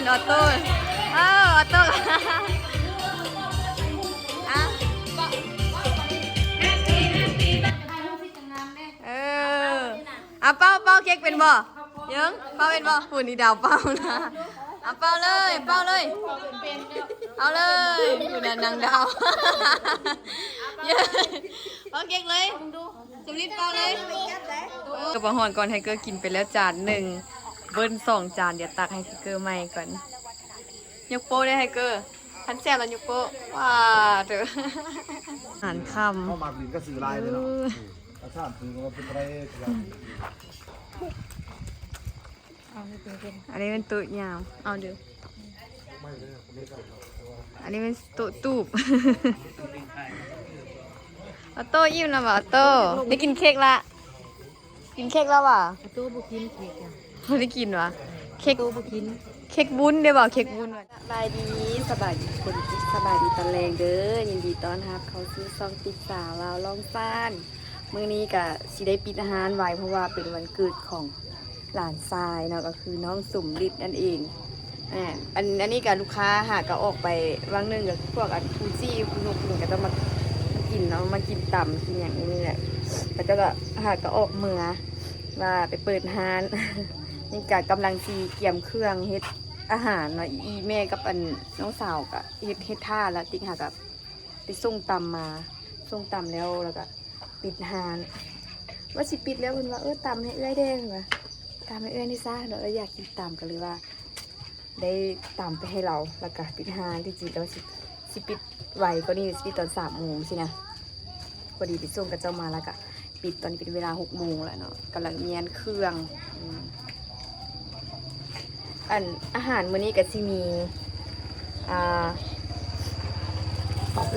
ออโต้ออโต้อะเอาเป้าเค้กเป็นบ่ยังเป้าเป็นบ่หุ่นนี่ดาวเป้านะเอาเป้าเลยเอาเลยอยู่นั่นนางดาวเป้าเค้กเลยสำลีเป้าเลยกระป๋องหอนก่อนไทเกอร์กินไปแล้วจานหนึ่งเบิ้ล2 จานเดี๋ยวตักให้ไทเกอร์ใหม่ก่อนยกโป้ได้ไทเกอร์ทันแซ่บแล้วยกโป้ว้าเถอะอาหารค่ำเข้ามาบินก็สื่อลายเลยเนาะอาชาติคือมันเป็นอะไรอันนี้เป็นตุ่ยาวเอาดูอันนี้เป็นตุ่ตูบออโต้อิ่มนะบ่ออโต้ได้กินเค้กละกินเค้กแล้วว่ะ ตู้บุกินเค้กอ่ะ ไม่ได้กินวะเค้ก ตู้บุกิน เค้กบุญได้บ่เค้กบุญวะสบายดีสบายดีคนสบายดีตอนแรงเด้อยินดีต้อนรับเขาซื้อซองติดสาวลาวลองฟ้านมื้อนี้ก็สิได้ปิดอาหารไว้เพราะว่าเป็นวันเกิดของหลานชายเนาะก็คือน้องสมฤทธิ์นั่นเองอันนี้กับลูกค้าหากก็ออกไปวังนึงกับพวกอันฟูจี้ฟูนุกก็ต้องมากินเนาะมากินต่ำกินอย่างนี้แหละแต่ก็หากก็ออกเมือว่าไปเปิดร้าน นี่ก็กำลังซีเกี่ยมเครื่องเฮ็ดอาหารเนาะอีแม่กับอันน้องสาวกับเฮ็ดท่าแล้วติ๊กหากับไปส่งตำมาส่งตำแล้วก็ปิดร้านว่าสิปิดแล้วเพิ่นว่าตำให้เอื้อยแดงว่ะตำให้เอื้อยนี่ซะเดี๋ยวอยากกินตำกันเลยว่าได้ตำไปให้เราแล้วก็ปิดร้านที่จริงแล้วสิปิดไวก็นี่สิปิดตอน3 โมงสินะพอดีไปส่งกับเจ้ามาแล้วก็ปิดตอนนี้เป็นเวลา6 โมงแล้วเนาะกำลังเมียนเครื่องอาหารมื้อนี้ก็สิมี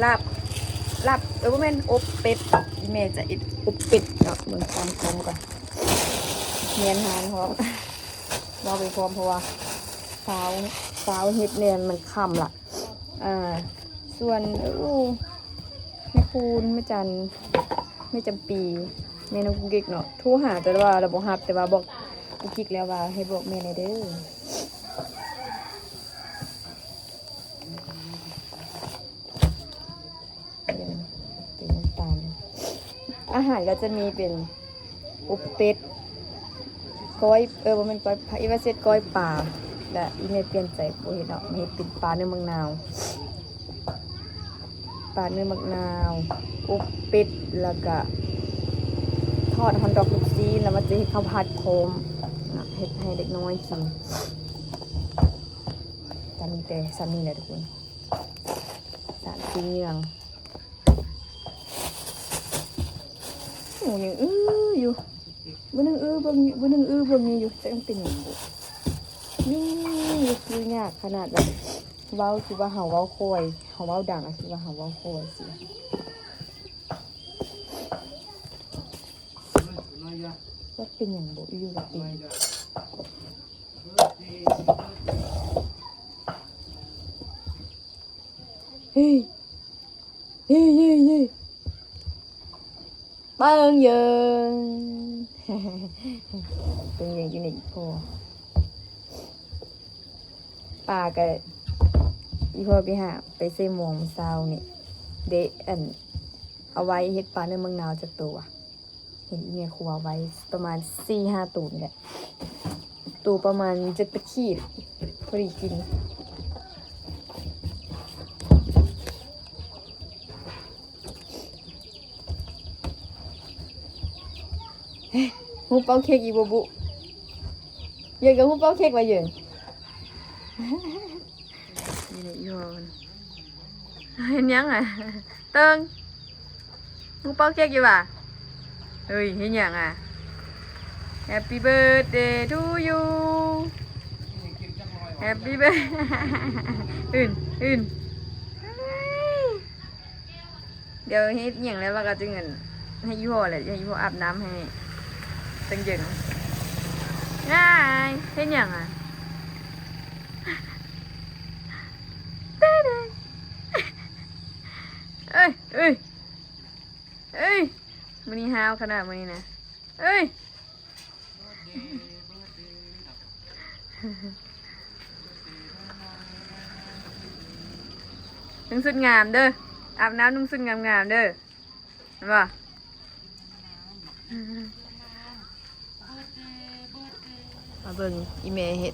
ลาบบ่แม่นอบเป็ดอีแม่จะอบเป็ดเนาะเมืองตามคมก่อนเมียนหานพร้อมเราไปพร้อมเพราะว่าสาวเฮ็ดเนี่ยมันค่ำล่ะส่วนแม่คูณแม่จันแม่จำปีแม่น้องกุ๊กกิ๊กเนาะโทรหาแต่ว่าเราบ่รับแต่ว่าบอกกุ๊กกิ๊กแล้วว่าให้บอกแม่หน่อยเด้อเป็นน้ำตาลอาหารก็จะมีเป็นอบเป็ดก้อยบ่แม่นก้อยอีว่าเสร็จก้อยปลาและอีเมลเปลี่ยนใจบ่เห็นเนาะมีเป็นปลาเนื้อมะนาวอบเป็ดแล้วก็ทอดฮอนดอกลูกซีแล้วมันจะให้ข้าวผัดโคมนะเฮ็ดให้เด็กน้อยกินตอนนี้แต่ซ้ำนี่แหละทุกคน3 4อย่างโอ้ยังอยู่บ่นึงเบิ่งนี่อยู่แต่มันเป็นหยังบ่นี่คือยากขนาดแบบเว้าคือว่าเฮาเว้าค่อยเฮาเว้าดังคือว่าเฮาเว้าค่อยสิว่าเป็นหยังบ่อยู่กับติเฮ้ยเบิ่งเยิงเป็นหยังอยู่นี่พอปลาก็อีพ่อไปหาไปเซมองซาวนี่เดเอาไว้เฮ็ดปลาเนื้อเมืองนาวจากตัวเห็นเมียครัวไว้ประมาณ 4-5 ตัวนี่แหละตัวประมาณ7 ตะขีดพอดีกินหูเป้าเค้กอีบุบุเยอะกับหูเป้าเค้กมาเยอะนี่โยนเห็นยังไงเติ้งหูเป้าเค้กอยู่ป่ะเฮ้ยเห็นยังอ่ะ Happy birthday to you Happy birthday อื่นเดี๋ยวเฮ็ดอย่างแล้วเราก็จะเงินให้ยี่ห้อแหละให้ยี่ห้ออาบน้ำให้ตั้งเย็นง่ายเฮ็ดอย่างอ่ะเอ้ยมันนี่ฮาวขนาดมันนี่นะเอ้ย นุ่งสุดงามเด้ออาบน้ำนุ่งสุดงามๆเด้อเห็นป่ะมาเบิ่งอีเมเฮ็ด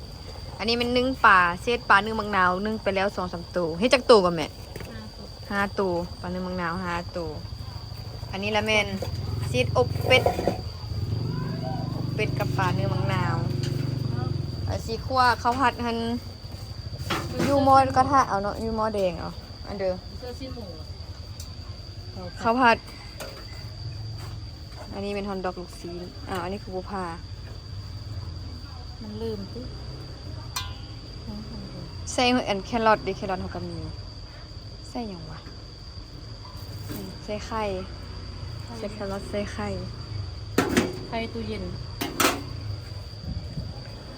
อันนี้มันนึ่งปลาเศษปลานึ่งมะนาวนึ่งไปแล้ว2-3 ตัวเฮ็ดจักตัวก่อนแม่5 ตัวปลานึ่งมะนาว5 ตัวอันนี้ละแม่นซีดอบเป็ดกับปลาเนื้อมังนาวสีขั้วข้าวผัดหันยูมอดกระทะเอาเนาะยูมอแดงเอาอันเด้อข้าวผัดอันนี้เป็นฮอนดอกลูกซีนอันนี้คือบัวพามันลืมปุ๊ใส่อันแครอทดิแครอทเขาก็มีใส่ยังวะใส่ไข่ใส่แครอทใส่ไข่ตู้เย็น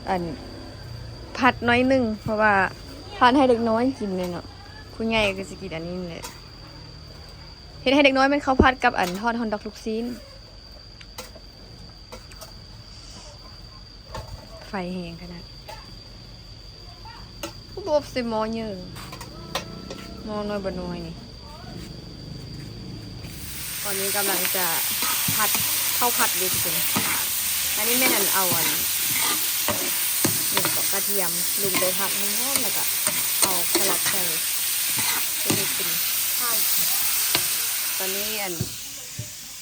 อันผัดน้อยหนึ่งเพราะว่าทานให้เด็กน้อยกินเลยเนาะผู้ใหญ่ก็จะกินอันนี้เลยเห็นให้เด็กน้อยเป็นข้าวผัดกับอันทอดฮอนดอกลูกซีนไฟแห้งขนาดผู้บอบใส่หม้อเยอะหม้อน้อยบ่น้อยนี่ตอนนี้กำลังจะผัดข้าวผัดเลยทุกคนอันนี้แม่นันเอาอันหนึ่งกับกระเทียมลุงไปผัดให้หอมแล้วก็เอาแครอทใส่จะให้กินข้าวผัดตอนนี้อัน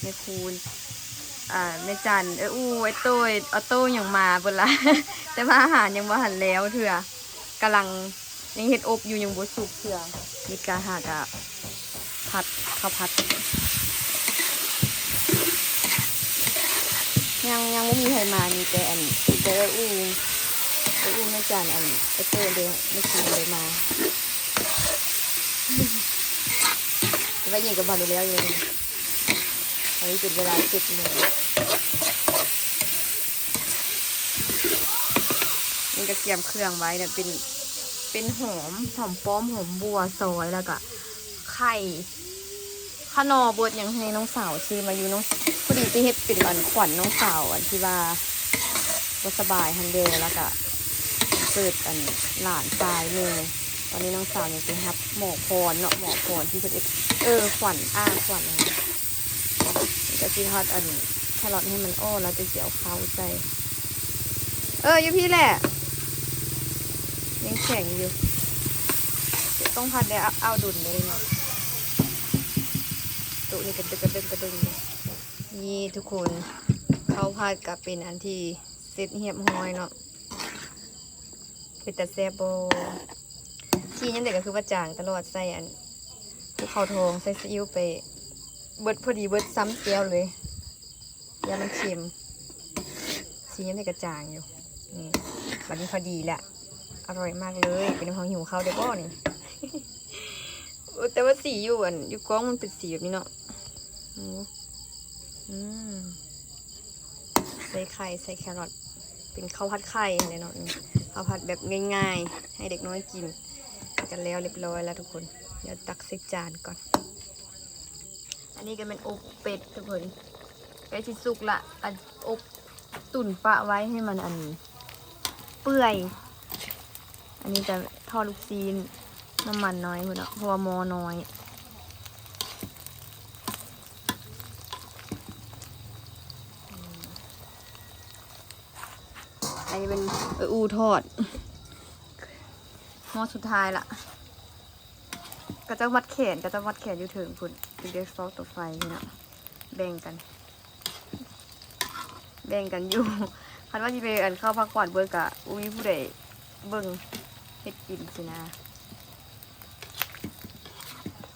แม่คูณแม่จันไอ้โต้เอาโต้ยังมาเบิ่นละ แต่ว่าอาหารยังบ่หันแล้วเถื่อกำลังยังเฮ็ดอบอยู่ยังบ่สุกเถื่อมีกาหากะผัดข้าวผัดยังไม่มีใครมามีแต่อันแต่แม่จันอันไอ้โต้เลยไม่กินเลยมาแต่ว่ายิงกับบ้านอยู่แล้วอยู่เลยอันนี้เป็นเวลา7 โมงนี่ก็เตรียมเครื่องไว้เนี่ยเป็นหอมป้อมหอมบัวซอยแล้วก็ไข่ขนอบดยังให้น้องสาวซื้อมาอยู่น้องพอดีที่เฮ็ดเป็นอันขวัญน้องสาวอันที่ว่าบ่สบายฮันเดแล้วก็เกิดอันหลานตายเลยตอนนี้น้องสาวยังไปรับหมอพรเนาะหมอพรที่จะขวัญขวัญจะซีทอดอันแครอทให้มันอ้อแล้วจะเสียวเขาใส่อยู่พี่แหละยังแข็งอยู่ต้องพัดได้เอาดุนเลยเนาะตัวนี้กระดึงนี่ทุกคนเขาพัดกับเป็นอันที่เซ็ตเหียบห้อยเนาะเป็นแต่แซ่บที่ยังเด็กก็คือว่าจางตลอดใส่อันภูเขาทองใส่ซีอิ๊วไปเบิดพอดีเบิดซ้ำเกี๊ยวเลยยามันเค็มสียังเด็กกระจางอยู่นี่บัดนี้พอดีแหละอร่อยมากเลยเป็นของหิวข้าวเด็กบ่นี่ แต่ว่าสีอยู่อยู่กล้องมันเป็นสีแบบนี้เนาะใส่ไข่ใส่แครอทเป็นข้าวผัดไข่เลยเนาะข้าวผัดแบบง่ายๆให้เด็กน้อยกินกันแล้วเรียบร้อยแล้วทุกคนเดี๋ยวตักใส่จานก่อนอันนี้ก็เป็นอบเป็ดทุกคนใกล้ที่สุกละอบตุ๋นปะไว้ให้มันเปื่อยอันนี้จะทอดลูกซีนน้ำมันน้อยหมดแล้วเพราะว่ามอน้อยอันนี้เป็นทอดหม้อสุดท้ายละก็จะวัดแขนอยู่ถึงพุ่นเป็นเดสฟอลตัวไฟนี่นะแบ่งกันอยู่คันว่าที่ไปเข้าพักผ่อนเบิร์กะผู้ใดเบิ่งเฮ็ดกินสินะ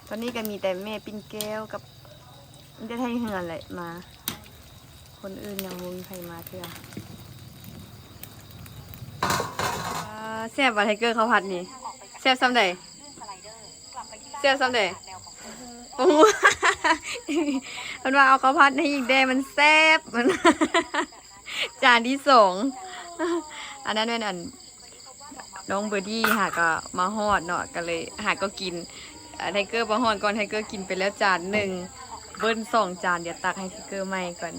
ตอนนี้ก็มีแต่แม่ปิ้นแก้วกับมันจะให้เหือนเลยมาคนอื่นยังมุ้งใครมาเถอะแซ่บว่าไทเกอร์เขาผัดนี่แซ่บซ้ำใดโอ้โหมันว่าเอาเขาผัดให้อีกได้มันแซ่บมันจานที่2อันนั้นเป็นน้องเบอร์ดี้ก็มาฮอดเนาะก็เลยก็กินไทเกอร์มาฮอดก่อนไทเกอร์กินไปแล้วจาน1เบิ้ล2 จานเดี๋ยวตักให้ไทเกอร์ใหม่ก่อน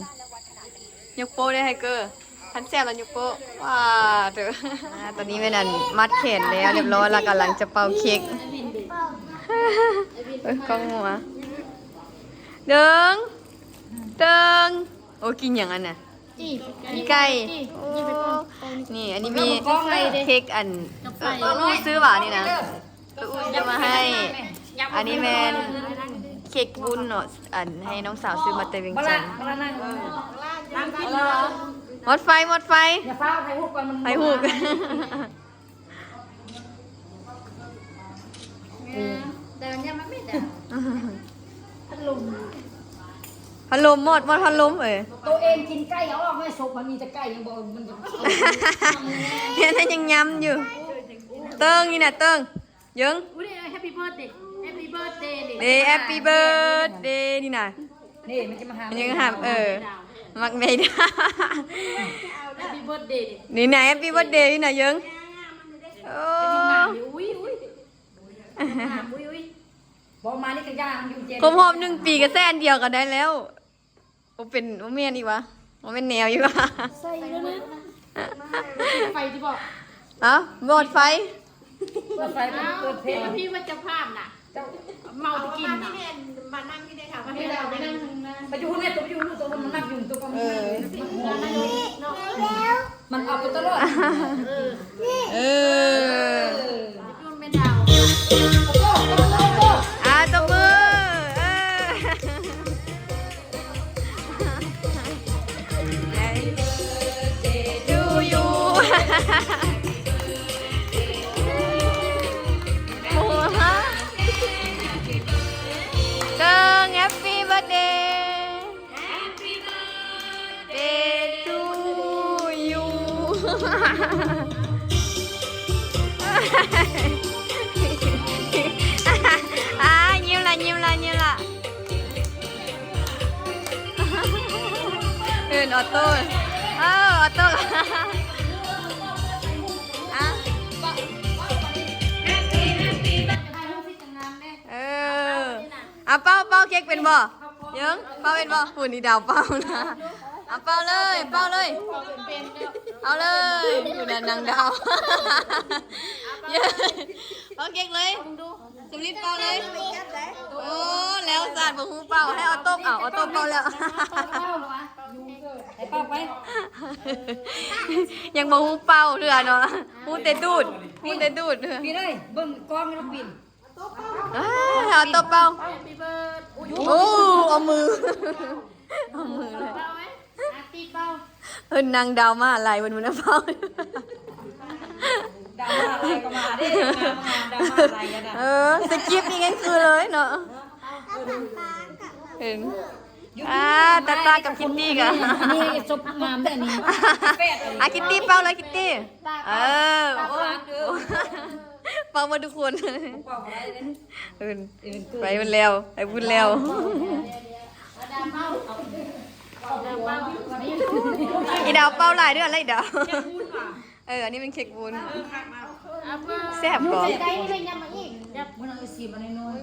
ยกโป้ได้ไทเกอร์ทันแซ่บแล้วยกโป้ว้าเด้อตอนนี้เป็นมัดแขนแล้วเรียบร้อยแล้วกำลังจะเป่าเค้ก เอ้ยกล้องหัวเดิงเดิงโอ้กินอย่างนั้นน่ะมีไก่โอ้นี่อันนี้มีเค้กอันอู้ซื้อหวานนี่นะอู้จะมาให้ อันนี้แมนเค้กวุ้นเนาะอันให้น้องสาวซื้อมาเตยเวียงจันทร์หมดไฟหมดไฟ อย่าฟ้าไทยหุบก่อนมัน ไฟหูก แต่วันนี้มันไม่ได้ พัดลม พัดลมหมดพัดลมเอ้ย ตัวเองกินไก่เอาออกไม่สุกมันมีแต่ไก่ยังบอกมันจะ เนี่ยนั่นยังย้ำอยู่เติ้งนี่น่ะเติ้งยัง อุ้ยแฮปปี้เบิร์ดเดย์แฮปปี้เบิร์ดเดย์ เดย์แฮปปี้เบิร์ดเดย์นี่น่ะ นี่มันจะมาหา มันยังหามมักไม่ได้ แฮปปี้เบิร์ดเดย์ นี่น่ะแฮปปี้เบิร์ดเดย์นี่น่ะยังโอ้ อุ้ยบอกมานี่ก็ย่างอยู่เจน ผมหอม1 ปีก็แซ่อันเดียวก็ได้แล้วโอ้เป็นโอ้เมียนอีกวะโอ้เป็นแนวอยู่วะ ใส่แล้วนะไฟที่บอก เอ้าบอดไฟ เปิดไฟเปิดเพลง พี่ว่าจะภาพน่ะ เมาไปกิน ที่เนี่ยมานั่งที่ได้ค่ะมา ไม่ ให้ ได้ เรา ไป ไป นั่ นั่ ง ง ไปอยู่เนี่ยตัวไปอยู่ตัวมันนั่งอยู่ตัวก็มันเอาไปตลอด เออ จุนไม่ดาว ตบมือดูอยู่โอ้ฮะเกิง Happy birthday Happy birthday to you ยิ้มละยิ้มละยิ้มละอออโต้ออโต้เป้าเค้กเป็นบ่ยังเป้าเป็นบ่ฝุ่นนี่ดาวเป้านะเป้าเลยเป้าเลยเอาเลยอยู่นั่นนางดาวเป้าเค้กเลยสำลีเป้าเลยโอ้แล้วสาดบ่ฮู้เป้าให้ออโต้ออโต้เป้าแล้วยังบ่ฮู้เป้าเถื่อเนาะฮู้แต่ดูดเถื่อ ปีเลยเบิ่งกล้องแล้วปีน ออโต้เป้า พี่เบิร์ด โอ้เอามือเลย เป้าไหมตีเป้า นางดาวมาอะไรบนมือน้ำเป้า ดาวมาอะไรก็มาดิดาวมาอะไรกันนะ สกิปนี่งั้นคือเลยเนาะเห็นตากับคิตตี้กัน นี่ซบมามแต่นี่แปด คิตตี้เป้าเลยคิตตี้เป้ามาทุกคนไปมันแล้วไปบุญแล้วอีดาวเป้าลายด้วยอะไรดาวอันนี้เป็นเค้กวุ้นแซ่บก่อน ได้ไม่ยังมาอีก มันเอาสีมันน้อย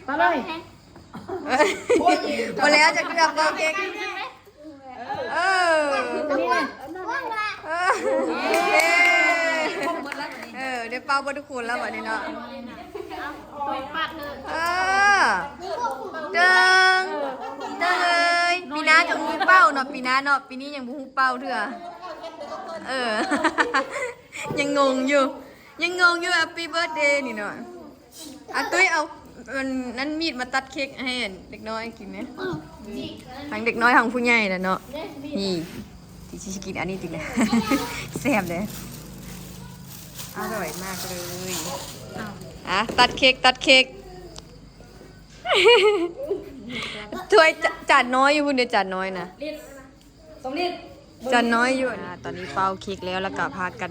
ไปเลย มาแล้วจะกินเป้าเค้กเดี๋ยวเป้าบนทุกคนแล้ววันนี้เนาะ ตัวปัดเลย เดิงเลยปีน้าจะหูเป้าเนาะปีน้าเนาะปีนี้ยังหูเป้าเถอะยังงงอยู่แฮปปี้เบิร์ธเดย์นี่เนาะตุ้ยเอานั้นมีดมาตัดเค้กให้เด็กน้อยกินไหมทั้งเด็กน้อยทั้งผู้ใหญ่แหละเนาะนี่ที่ชิกินอันนี้จริงเลยแซ่บเลยอร่อยมากเลยตัดเค้กถ้วยจานน้อยอยู่คุณเดี๋ยวจานน้อยนะ ลิตร2 ลิตร จานน้อยอยู่ตอนนี้เป่าเค้กแล้วก็พากัน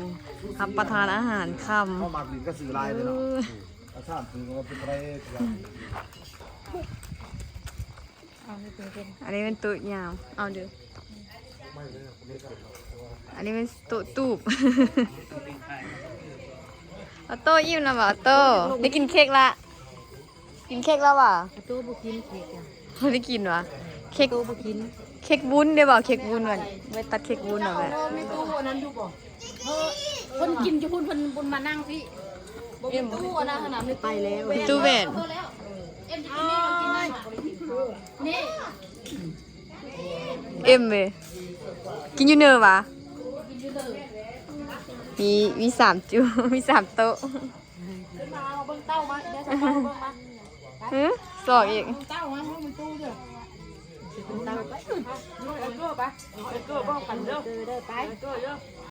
รับประทานอาหารค่ำ เข้ามากินก็สื่อลายเลยเนาะอาชาติคือมันเป็นอะไรอย่าง อันนี้เป็นตุ๊ยาวเอาเดี๋ยวอันนี้เป็นตุ๊ตูบเอาโต้อิ่มนะบ่าโต้ได้กินเค้กละแล้วว่ะ ตู้บุกินเค้กอ่ะ ไม่ได้กินวะเค้ก ตู้บุกิน เค้กวุ้นได้บ่าเค้กวุ้นวันไว้ตัดเค้กวุ้นเอาไว้ ในตู้นั้นดูบ่คนกินจะพูดคนมานั่งพี่ เอ็ม ตู้นะขนาดไม่ไปแล้ว ตู้เวน เพิ่มแล้วเอ็มจะกินนี่เรากินนี่ เอ็มเว้ยกินอยู่เนอวะมี3จู มี3โต๊ะ มาเบิ้งเต้ามาเดี๋ยวจะเบิ้งมา ฮึสอกอีก เต้ามาให้มันตู้เด้อเต้าไปเอาเกลือไปเอาเกลือบ้องกันเด้อไป